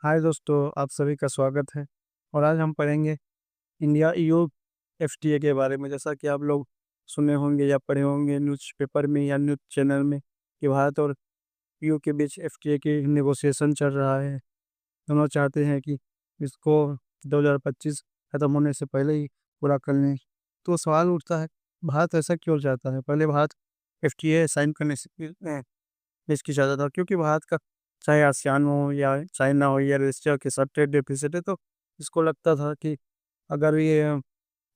हाय दोस्तों, आप सभी का स्वागत है। और आज हम पढ़ेंगे इंडिया ईयू एफटीए के बारे में। जैसा कि आप लोग सुने होंगे या पढ़े होंगे न्यूज़पेपर में या न्यूज़ चैनल में कि भारत और ईयू के बीच एफटीए की नेगोशिएशन चल रहा है। दोनों चाहते हैं कि इसको 2025 खत्म होने से पहले ही पूरा कर लें। तो सवाल उठता है, भारत ऐसा क्यों चाहता है? पहले भारत एफटीए साइन करने से हिचकिचाता था, क्योंकि भारत का चाहे आसियान हो या चाइना हो या रशिया के साथ ट्रेड डेफिसिट है। तो इसको लगता था कि अगर ये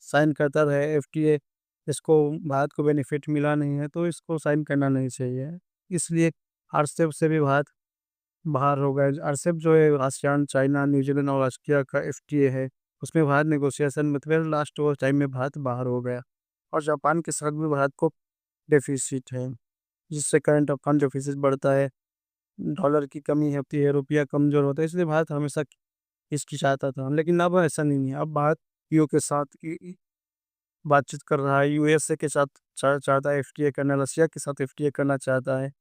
साइन करता रहे एफटीए, इसको भारत को बेनिफिट मिला नहीं है तो इसको साइन करना नहीं चाहिए। इसलिए आरसेप से भी भारत बाहर हो गया। आरसेप जो है आसियान, चाइना, न्यूजीलैंड और ऑस्ट्रेलिया का एफटीए है, उसमें भारत नेगोशिएशन में फिर लास्ट वो टाइम में भारत बाहर हो गया। और जापान के साथ भी भारत को डेफिसिट है, जिससे करंट अकाउंट डेफिसिट बढ़ता है, डॉलर की कमी होती है, रुपया कमज़ोर होता है। इसलिए भारत हमेशा इसकी चाहता था, लेकिन अब ऐसा नहीं है। अब भारत ईयू के साथ बातचीत कर रहा है, यूएसए के साथ चाहता है एफटीए करना, रशिया के साथ एफटीए करना चाहता है,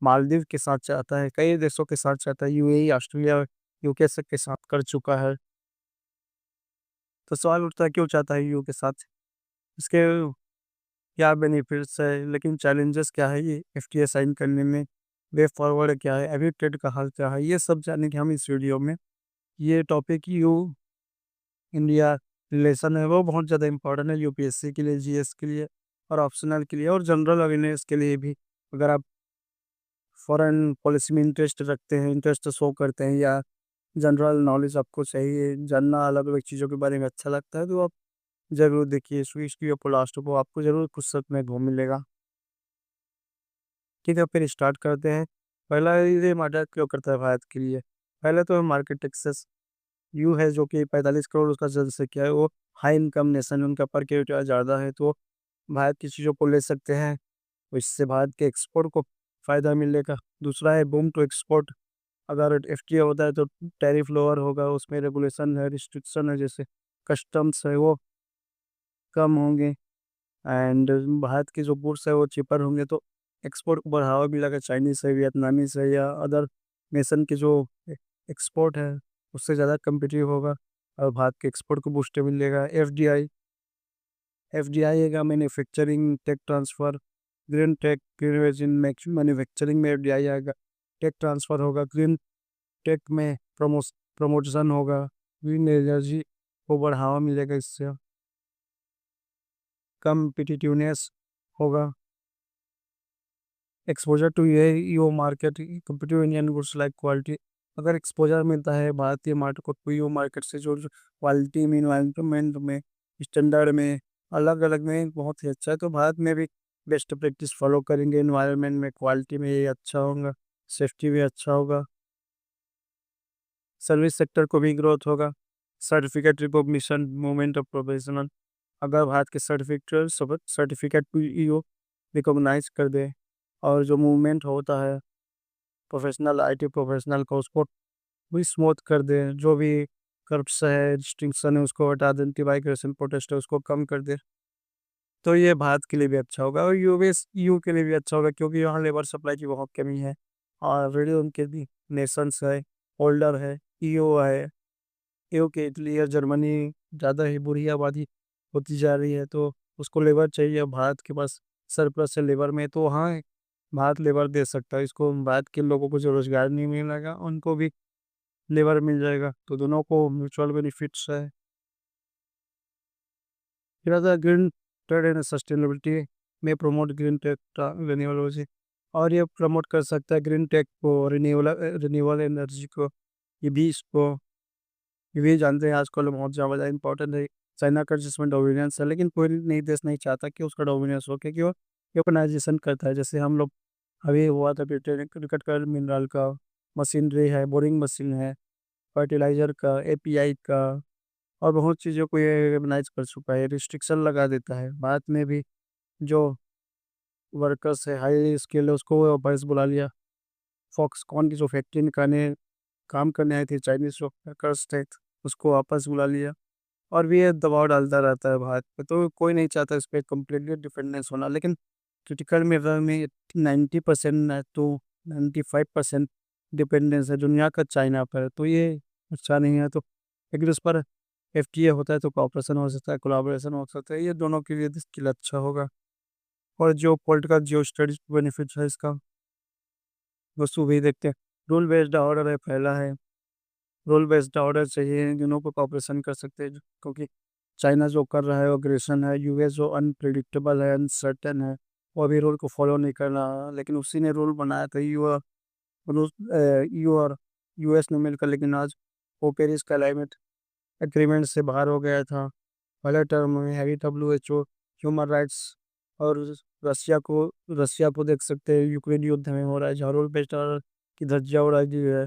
मालदीव के साथ चाहता है, कई देशों के साथ चाहता है, यूएई, ऑस्ट्रेलिया, यूके से के साथ कर चुका है। तो सवाल उठता है, क्यों चाहता है ईयू के साथ? इसके क्या बेनिफिट्स है, लेकिन चैलेंजेस क्या है ये एफटीए साइन करने में? वे फॉरवर्ड क्या है? अभी ट्रेड का हाल क्या है? ये सब जानेंगे हम इस वीडियो में। ये टॉपिक यू इंडिया रिलेशन है, वो बहुत ज़्यादा इंपॉर्टेंट है यूपीएससी के लिए, जीएस के लिए और ऑप्शनल के लिए और जनरल अवेयरनेस के लिए भी। अगर आप फॉरेन पॉलिसी में इंटरेस्ट रखते हैं, इंटरेस्ट शो करते हैं, या जनरल नॉलेज आपको चाहिए जानना, अलग अलग चीज़ों के बारे में अच्छा लगता है, तो आप ज़रूर देखिए स्विच की और लास्ट को, आपको ज़रूर कुछ सीखने को मिलेगा। ठीक है, फिर स्टार्ट करते हैं। पहला, ये मैटर क्यों करता है भारत के लिए? पहले तो मार्केट एक्सेस। यू है जो कि 45 करोड़ उसका जनसंख्या है, वो हाई इनकम नेशन, उनका पर कैपिटा ज़्यादा है, तो भारत की चीज़ों को ले सकते हैं। तो इससे भारत के एक्सपोर्ट को फ़ायदा मिलेगा। दूसरा है बूम टू एक्सपोर्ट। अगर एफटीए होता है तो टैरिफ लोअर होगा, उसमें रेगुलेशन है, रिस्ट्रिक्शन है, जैसे कस्टम्स है, वो कम होंगे। एंड भारत के जो गुड्स है वो चीपर होंगे, तो एक्सपोर्ट को बढ़ावा मिलेगा। चाइनीज़ है, वियतनामीज़ है या अदर नेशन के जो एक्सपोर्ट है उससे ज़्यादा कम्पिटिटिव होगा और भारत के एक्सपोर्ट को बूस्ट मिलेगा। एफडीआई, एफडीआई है manufacturing tech transfer, green tech, green manufacturing में एफडीआई आएगा। टेक ट्रांसफ़र होगा, ग्रीन टेक में प्रमोशन होगा, ग्रीन एनर्जी को बढ़ावा मिलेगा, इससे कम्पिटिटिवनेस होगा। एक्सपोजर टू ये EU market, competitive Indian goods like quality. अगर एक्सपोजर मिलता है भारतीय मार्केट को तो ईओ मार्केट से, जो क्वालिटी में, इन्वायरमेंट में, स्टैंडर्ड में, अलग अलग में बहुत ही अच्छा है। तो भारत में भी बेस्ट प्रैक्टिस फॉलो करेंगे, इन्वायरमेंट में, क्वालिटी में ये अच्छा होगा, सेफ्टी भी अच्छा होगा। सर्विस सेक्टर को भी ग्रोथ होगा। Certificate recognition, movement of professional. अगर भारत के सर्टिफिकेट ईओ रिकॉग्नाइज कर दे और जो मूवमेंट होता है प्रोफेशनल, आईटी प्रोफेशनल का, उसको भी स्मूथ कर दे, जो भी कर्व्स है, डिस्टिंक्शन है, उसको हटा दे, एंटी माइग्रेशन प्रोटेस्ट है उसको कम कर दे, तो ये भारत के लिए भी अच्छा होगा और यूएस यू के लिए भी अच्छा होगा, क्योंकि यहाँ लेबर सप्लाई की बहुत कमी है और ऑलरेडी उनके भी नेशंस है, होल्डर है, ईओ है। ईओ के इटली और जर्मनी ज़्यादा ही बुरी आबादी होती जा रही है, तो उसको लेबर चाहिए। भारत के पास सरप्लस है लेबर में, तो हाँ, भारत लेबर दे सकता है इसको। भारत के लोगों को जो रोजगार नहीं मिलेगा उनको भी लेबर मिल जाएगा, तो दोनों को म्यूचुअल बेनिफिट्स है। फिर आता है ग्रीन ट्रेड एंड सस्टेनेबिलिटी में प्रमोट ग्रीन टेक रिन्यूएबल, और ये प्रमोट कर सकता है ग्रीन टेक को, रिन्यूएबल एनर्जी को। ये भी इसको, ये भी जानते हैं आजकल बहुत ज़्यादा इंपॉर्टेंट है। चाइना का जिसमें डोमिनेंस है, लेकिन कोई नहीं देश नहीं चाहता कि उसका डोमिनेंस हो, क्योंकि वो वेपनाइजेशन करता है। जैसे हम लोग, अभी हुआ था क्रिकेट का, मिनरल का, मशीनरी है, बोरिंग मशीन है, फर्टिलाइज़र का, एपीआई का, और बहुत चीज़ों को ये वेपनाइज कर चुका है। रिस्ट्रिक्शन लगा देता है। भारत में भी जो वर्कर्स है, हाई स्किल है, उसको वापस बुला लिया। फॉक्सकॉन की जो फैक्ट्री निकालने काम करने आए थे चाइनीज जो वर्कर्स थे, उसको वापस बुला लिया। और भी ये दबाव डालता रहता है भारत पे, तो कोई नहीं चाहता इस पर कम्प्लीटली डिपेंडेंस होना। लेकिन क्रिटिकल मिरर में 90% तो 95% डिपेंडेंस है दुनिया का चाइना पर, तो ये अच्छा नहीं है। तो अगर उस पर एफटीए होता है तो कॉपरेशन हो सकता है, कोलाबोरेशन हो सकता है, ये दोनों के लिए इसके लिए अच्छा होगा। और जो पॉलिटिकल जियो स्टडीज बेनिफिट है इसका, वस्तु भी देखते हैं। रूल बेस्ड ऑर्डर है, पहला है रूल बेस्ड ऑर्डर चाहिए, दोनों को कॉपरेशन कर सकते हैं, क्योंकि चाइना जो कर रहा है अग्रेशन है, यूएस जो अनप्रिडिक्टेबल है, अनसर्टेन है, वो अभी रूल को फॉलो नहीं कर रहा, लेकिन उसी ने रूल बनाया था। रूस यू और यूएस ने मिलकर, लेकिन आज वो पेरिस क्लाइमेट एग्रीमेंट से बाहर हो गया था। पहले टर्म में हैवी डब्ल्यूएचओ ह्यूमन राइट्स, और रसिया को देख सकते हैं, यूक्रेन युद्ध में हो रहा है, जहाँ रूल बेस्ड ऑर्डर की धज्जियां उड़ाई दी है।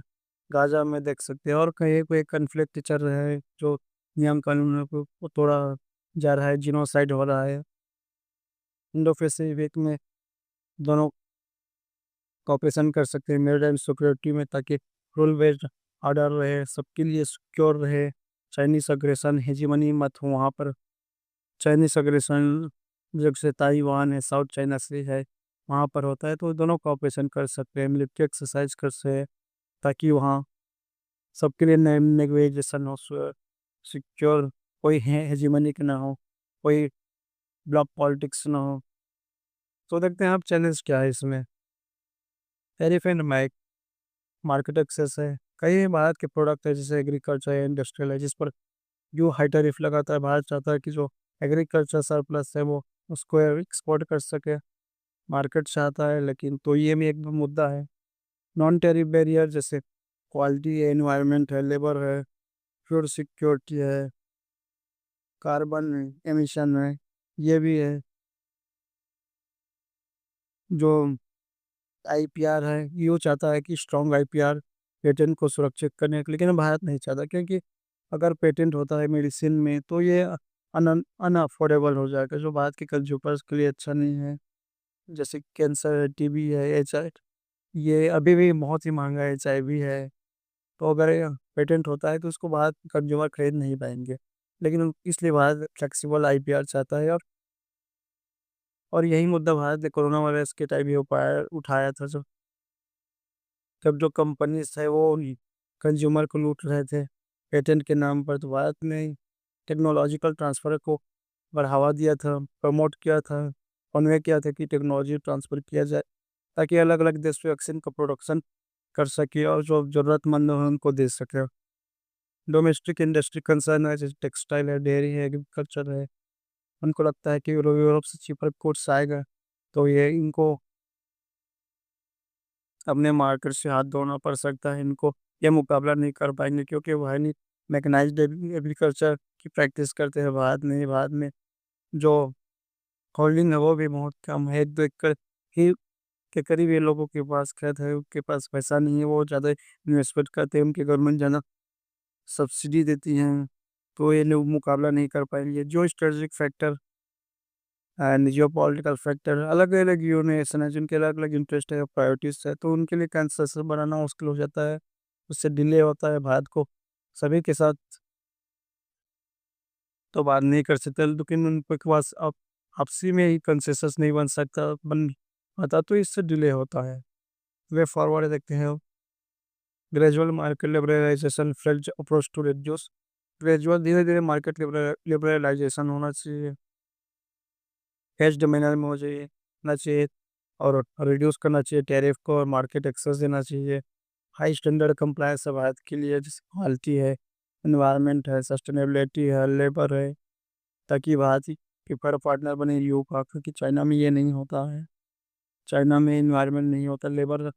गाजा में देख सकते हैं, और कहीं कोई कन्फ्लिक्ट चल रहा है जो नियम कानून को तोड़ा जा रहा है, जिनोसाइड हो रहा है। इंडो पैसिफिक में दोनों कॉपरेशन कर सकते हैं मेरीटाइम सिक्योरिटी में, ताकि रूल बेस्ड ऑर्डर रहे, सबके लिए सिक्योर रहे। चाइनीस अग्रेशन हेजिमनी मत हो वहाँ पर। चाइनीस अग्रेशन जैसे ताइवान है, साउथ चाइना सी है, वहाँ पर होता है, तो दोनों कॉपरेशन कर सकते हैं, मिलिट्री एक्सरसाइज कर सकते हैं, ताकि वहाँ सबके लिए नेगोशिएशन हो, सिक्योर, कोई है हेजिमनिक ना हो, कोई ब्लॉक पॉलिटिक्स ना हो। तो देखते हैं आप चैलेंज क्या है इसमें। टैरिफ एंड मार्केट एक्सेस है, कई भारत के प्रोडक्ट है जैसे एग्रीकल्चर है, इंडस्ट्रियल है, जिस पर जो हाई टैरिफ लगाता है। भारत चाहता है कि जो एग्रीकल्चर सरप्लस है वो उसको एक्सपोर्ट कर सके, मार्केट चाहता है, लेकिन तो ये भी एक मुद्दा है। नॉन टैरिफ बैरियर जैसे क्वालिटी है, एनवायरनमेंट है, लेबर है, फूड सिक्योरिटी है, कार्बन एमिशन है, ये भी है। जो आईपीआर है, यूँ चाहता है कि स्ट्रॉन्ग आईपीआर पेटेंट को सुरक्षित करने के, लेकिन भारत नहीं चाहता, क्योंकि अगर पेटेंट होता है मेडिसिन में तो ये अनअफोर्डेबल हो जाएगा, जो भारत के कंज्यूमर्स के लिए अच्छा नहीं है। जैसे कैंसर है, टीबी है, एच ये अभी भी बहुत ही महंगा एचआईवी है, तो अगर पेटेंट होता है तो उसको भारत कंज्यूमर खरीद नहीं पाएंगे। लेकिन इसलिए भारत फ्लेक्सिबल आईपीआर चाहता है। और यही मुद्दा भारत ने कोरोना वायरस के टाइम भी उठाया था, जब जो कंपनीज है वो कंज्यूमर को लूट रहे थे पेटेंट के नाम पर, तो भारत ने टेक्नोलॉजिकल ट्रांसफ़र को बढ़ावा दिया था, प्रमोट किया था, कन्वे किया था कि टेक्नोलॉजी ट्रांसफ़र किया जाए, ताकि अलग अलग देश वैक्सीन का प्रोडक्शन कर सके और जो ज़रूरतमंद हो उनको दे सके। डोमेस्टिक इंडस्ट्री कंसर्न है, जैसे टेक्सटाइल है, डेयरी है, एग्रीकल्चर है, उनको लगता है कि यूरोप से चीपर कोर्स आएगा, तो ये इनको अपने मार्केट से हाथ धोना पड़ सकता है। इनको ये मुकाबला नहीं कर पाएंगे, क्योंकि वह नहीं मैकेनाइज्ड एग्रीकल्चर की प्रैक्टिस करते हैं भारत में जो होल्डिंग है वो भी बहुत कम है, 1-2 एकड़ ही के करीब ये लोगों के पास खेत है, उनके पास पैसा नहीं है, वो ज़्यादा इन्वेस्टमेंट करते हैं, उनकी गवर्नमेंट ज़्यादा सब्सिडी देती हैं, तो ये लोग मुकाबला नहीं कर पाएंगे। जो strategic factor and Jio political factor अलग अलग यूनेशन है, जिनके अलग अलग इंटरेस्ट है, प्रायोरिटीज है, तो उनके लिए कंसेशन बनाना मुश्किल हो जाता है, उससे डिले होता है। भारत को सभी के साथ तो बात नहीं कर सकते, लेकिन उनके पास अब आपसी में ही कंसेसस नहीं बन पाता, तो इससे डिले होता है। वे फॉरवर्ड देखते हैं, gradual market liberalization French approach to reduce, gradual धीरे धीरे मार्केट लिबरलाइजेशन होना चाहिए, हेज्ड मैनर में हो जाइए ना चाहिए, और रिड्यूस करना चाहिए टैरिफ को, और मार्केट एक्सेस देना चाहिए। हाई स्टैंडर्ड कंप्लायंस है भारत के लिए, जैसे क्वालिटी है, एनवायरनमेंट है, सस्टेनेबिलिटी है, लेबर है, ताकि भारत ही प्रिफर्ड पार्टनर बने यूं का, क्योंकि चाइना में ये नहीं होता है। चाइना में इन्वायरमेंट नहीं होता, लेबर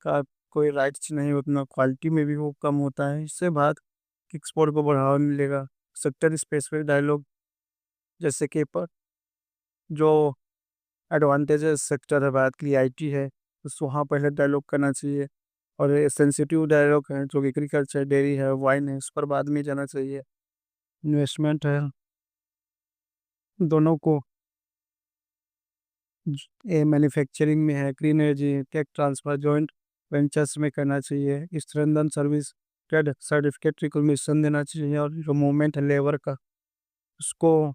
का कोई राइट्स नहीं, उतना क्वालिटी में भी वो कम होता है। इससे भारत के एक्सपोर्ट को बढ़ावा मिलेगा। सेक्टर स्पेसिफिक डायलॉग जैसे कि पर जो एडवांटेजेस सेक्टर है भारत की आईटी है, तो वहाँ पहले डायलॉग करना चाहिए। और सेंसिटिव डायलॉग है जो एग्रीकल्चर, डेयरी है, वाइन है, उस पर बाद में जाना चाहिए। इन्वेस्टमेंट है, दोनों को मैन्युफैक्चरिंग में है, clean energy, tech transfer, joint ventures में करना चाहिए। Strengthen service trade certificate recognition देना चाहिए, और जो मूवमेंट है लेबर का उसको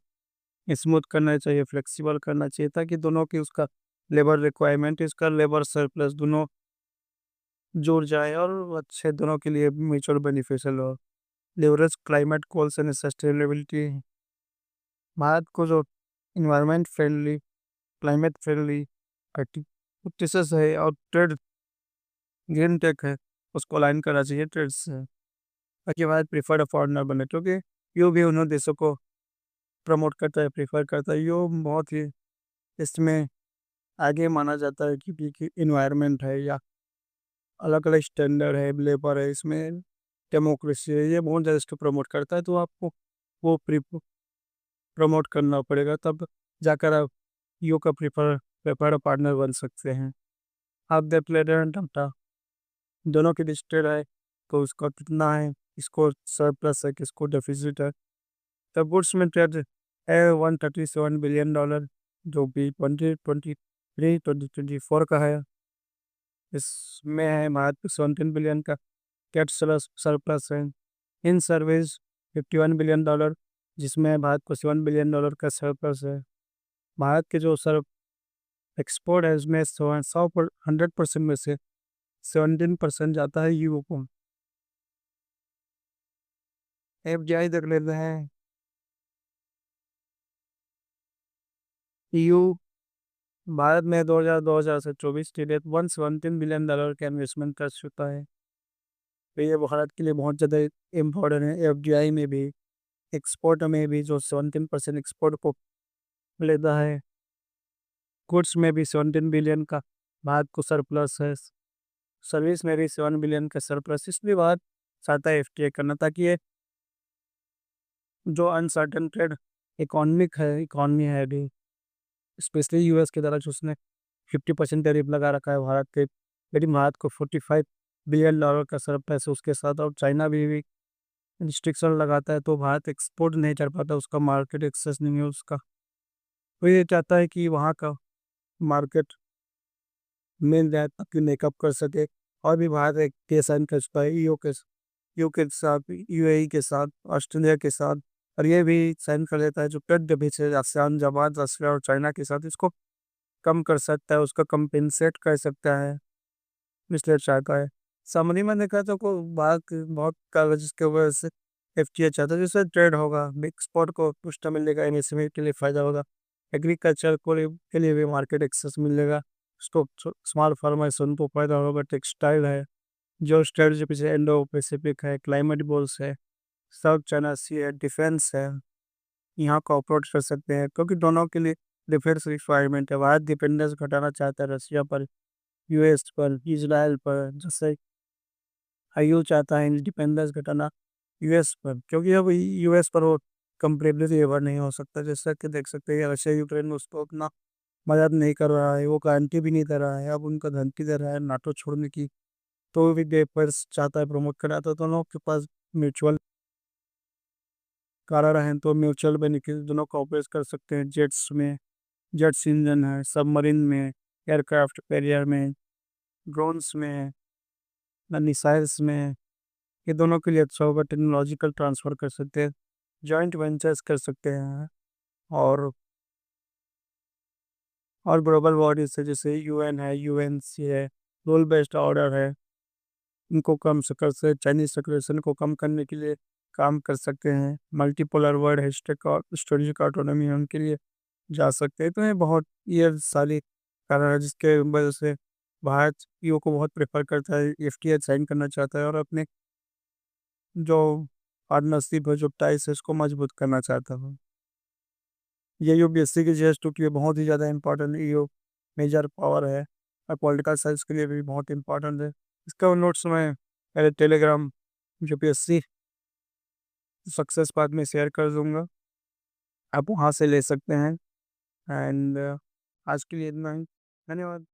स्मूथ करना चाहिए, फ्लेक्सिबल करना चाहिए, ताकि दोनों की उसका लेबर रिक्वायरमेंट, इसका लेबर सरप्लस दोनों जुड़ जाए और अच्छे दोनों के लिए म्यूचुअल बेनिफिशियल हो। Leverage climate goals and sustainability. Bharat को जो environment friendly, climate friendly practices है और ट्रेड ग्रीन टेक है, उसको अलाइन करना चाहिए ट्रेड से, ताकि भारत प्रीफर्ड पार्टनर बने, क्योंकि यो भी उन्होंने देशों को प्रमोट करता है, प्रीफर करता है। यो बहुत ही इसमें आगे माना जाता है, क्योंकि इन्वायरमेंट है या अलग अलग स्टैंडर्ड है, लेबर है, इसमें डेमोक्रेसी है, ये बहुत ज़्यादा इसको प्रमोट करता है। तो आपको वो प्रमोट करना पड़ेगा, तब जाकर आप यू का प्रेफर्ड पार्टनर बन सकते हैं। आप देख ले रहे हैं डाटा दोनों की लिस्टेड है, तो उसका कितना है, इसको सरप्लस है, किसको डेफिसिट है। तब गुड्स में ट्रेड है $137 बिलियन, जो भी 2023-2024 का है। इसमें है भारत को 17 बिलियन का ट्रेड सरप्लस है। इन सर्विस $51 बिलियन, जिसमें भारत को $7 बिलियन का सरप्लस है। भारत के जो सर एक्सपोर्ट है, इसमें 100% में से 17% जाता है यू को। FDI देख लेते हैं। यू भारत में 2000 से 24 के लिए $117 बिलियन का इन्वेस्टमेंट कर चुका है। तो ये भारत के लिए बहुत ज़्यादा इम्पोर्टेंट है। FDI में भी, एक्सपोर्ट में भी जो 17% एक्सपोर्ट को लेता है। गुड्स में भी 17 बिलियन का भारत को सरप्लस है। सर्विस में भी 7 बिलियन का सरप्लस, इसलिए भारत चाहता है FTA करना, ताकि ये जो अनसर्टन ट्रेड इकॉनमी है अभी, स्पेशली यूएस की तरह, जो उसने 50% टैरिफ लगा रखा है भारत के, लेकिन भारत को $45 बिलियन का सरप्लस है उसके साथ। और चाइना भी रिस्ट्रिक्शन लगाता है, तो भारत एक्सपोर्ट नहीं कर पाता, उसका मार्केट एक्सेस नहीं है उसका। तो ये चाहता है कि वहाँ का मार्केट मिल जाए, ताकि मेकअप कर सके। और भी भारत एक के साइन कर चुका है यू के साथ, UAE के साथ, ऑस्ट्रेलिया के साथ। और ये भी साइन कर लेता है जो ट्रेड डेफिसिट है आसियान, जापान, रशिया और चाइना के साथ, इसको कम कर सकता है, उसका कंपेंसेट कर सकता है, इसलिए चाहता है। समरी में देखा तो को भारत बहुत कागज जिसके वजह से FTA चाहता है, जिससे ट्रेड होगा, एक्सपोर्ट को पुष्ट मिलेगा, MSME के लिए फायदा होगा, एग्रीकल्चर के लिए भी मार्केट एक्सेस मिलेगा, उसको स्मॉल फार्मर्स उनको फायदा होगा। टेक्सटाइल है, जो स्ट्रेटजी पीछे इंडो पैसिफिक है, क्लाइमेट गोल्स है, साउथ चाइना सी है, डिफेंस है, यहाँ कॉपरेट कर सकते हैं, क्योंकि दोनों के लिए डिफेंस रिक्वायरमेंट है। भारत डिपेंडेंस घटाना चाहता है रशिया पर, US पर, इसराइल पर, जैसे आयु चाहता है इंडिपेंडेंस घटाना US पर, क्योंकि अब US पर वो कंप्लीटली रिवर नहीं हो सकता। जैसा कि देख सकते हैं रशिया यूक्रेन में उसको उतना मदद नहीं कर रहा है, वो गारंटी भी नहीं दे रहा है, अब उनका धमकी दे रहा है नाटो छोड़ने की। तो भी डेफर्स चाहता है प्रमोट करना, तो दोनों के पास म्यूचुअल कारण है, तो म्यूचुअल बेनिफिट दोनों कॉपरेट कर सकते हैं। जेट्स इंजन है, सबमरीन में, एयरक्राफ्ट कैरियर में, ड्रोन्स में, मिसाइल्स में, ये दोनों के लिए अच्छा होगा। टेक्नोलॉजिकल ट्रांसफ़र कर सकते हैं, जॉइंट वेंचर्स कर सकते हैं। और ग्लोबल बॉडीज है, जैसे UN है, UNC है, रूल बेस्ड ऑर्डर है, इनको कम से कर से चाइनीज एग्रेशन को कम करने के लिए काम कर सकते हैं। मल्टीपोलर वर्ल्ड है, स्ट्रेटेजिक ऑटोनॉमी है, उनके लिए जा सकते हैं। तो ये सारी कारण है जिसके वजह से भारत यू को बहुत प्रेफर करता है, FTA साइन करना चाहता है, और अपने जो पार्टनरशिप है, जो टाइस है, उसको मजबूत करना चाहता है। ये UPSC की GS2 के लिए बहुत ही ज़्यादा इंपॉर्टेंट EU मेजर पावर है, और पॉलिटिकल साइंस के लिए भी बहुत इंपॉर्टेंट है। इसका नोट्स मैं मेरे टेलीग्राम UPSC सक्सेस पाथ में शेयर कर दूंगा, आप वहाँ से ले सकते हैं। एंड आज के लिए इतना ही, धन्यवाद।